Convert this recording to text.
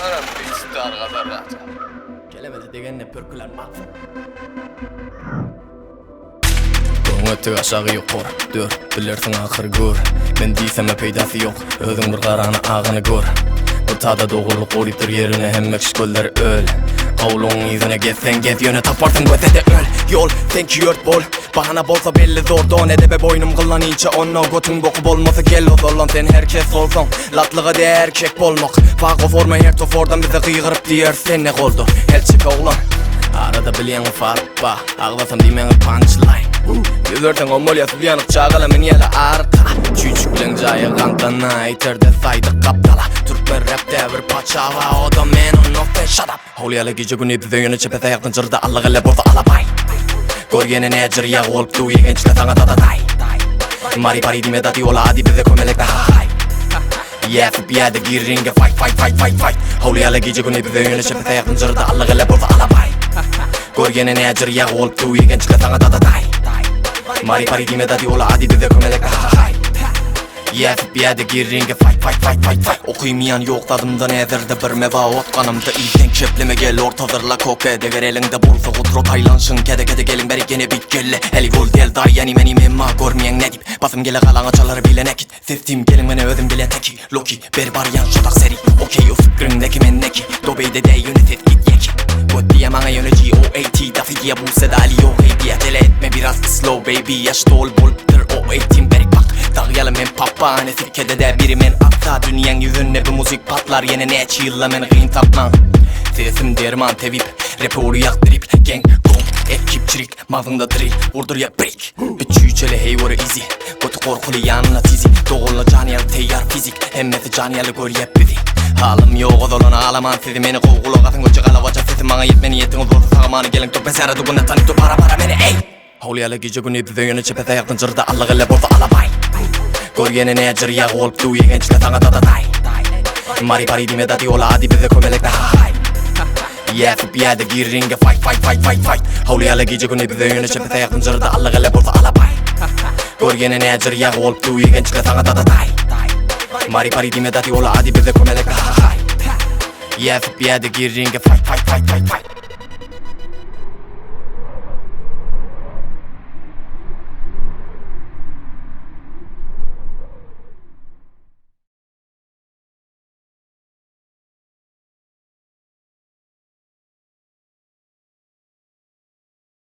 Anam değişti arkadaşlar. Gelemedi degenle pörkülen mat. Ötüg aşağı yok kor. Dör, bilirsin ahır gör. Ben diyseme peydası yok. Özün bir qarany ağını gör. Bu tada doğruluk oliptir yerine hemmek şikoller öl. Qavluğun izine gezsen gez yöne taparsın gözede öl. Yol senki yört bol. Bahana bolsa belli zor don edebe boynum kıllan ince onna götün boku bolmasa gel o zorlan sen herkes olsan latlığa de erkek bolmak. Faqa forma her tofordan bize kıygırıp diyer sen ne oldu elçik oğlan. Arada bilen fark ba ağlasam dimen punchline. Yüzörten omolya sülyanık çağalamen yala arka. Çüçük bilen jaya kantana iterde saydı kaptala. Türkmen rap devir paçava o da men on nokta shut up. Howliyalı gece günü bize yöne çepete yakın cırda Allah gale borsa alabay. Görgene necir ya olup du yegençle sana tatatay. Mari pari dime dati ola adi bize kömelekte hay. Yefip yerde gir ringe fight. Howliyalı gece günü bize yöne çepete yakın cırda Allah gale borsa alabay. Görgene necir ya olup du yegençle sana tatatay. Mari pari dime dati ola adi bize kömelekte hay. Yefip yerde gir ringe fight. Okuymayan yok tadımdan ezirde bir meva otkanımda ilken kepleme gel ortadırla koke deger elinde bulsa kudro taylansın kede gelin beri gene bit gelle eli gol del day yani meni memma görmeyen ne dip basım gele kalan açaları bile nekit sestim gelin beni özüm bile teki Loki beri bar yan şatak seri okey o fikrindeki men neki dobeyde de yönetet git yeki bu diye bana yöneci O-A-T dafi diye bulsa da ali yo hey diye dele etme biraz slow baby yaşta ol buldur O-A-T'm berik bak dağıyalı men papane sirkede de biri men apta dünyanın yüzünde bir müzik patlar yine ne çığla men gıyın tapman sesim derman tevip rapi uruyak drip gang gong ekipçilik mağzında drill vurdur ya break üçüçeli hey vuru easy kötü korkulu yanına tizi doğullu caniyal teyyar fizik hemmeti caniyalı gör yep bizi halim yok o zaman ağlaman sizi meni kovgulu katın göçü kalavaca sesim bana yetmeni yetin uzordu sağamanı gelin top besara duguna tanık dur para beni ey Howliyalı gece günü bize yöne çepete yakın cırda Allah gale borsa alabay Görgene necir ya olup du yegençle sana tatatay. Mari pari dime dati ola adi bize kömelekte hay. Yefip yerde gir ringe fight. Howliyalı gece günü bize yöne çepete yakın cırda Allah gale borsa alabay Görgene necir ya olup du yegençle sana tatatay. Mari pari dime dati ola adi bize kömelekte hay. Yefip yerde gir ringe fight.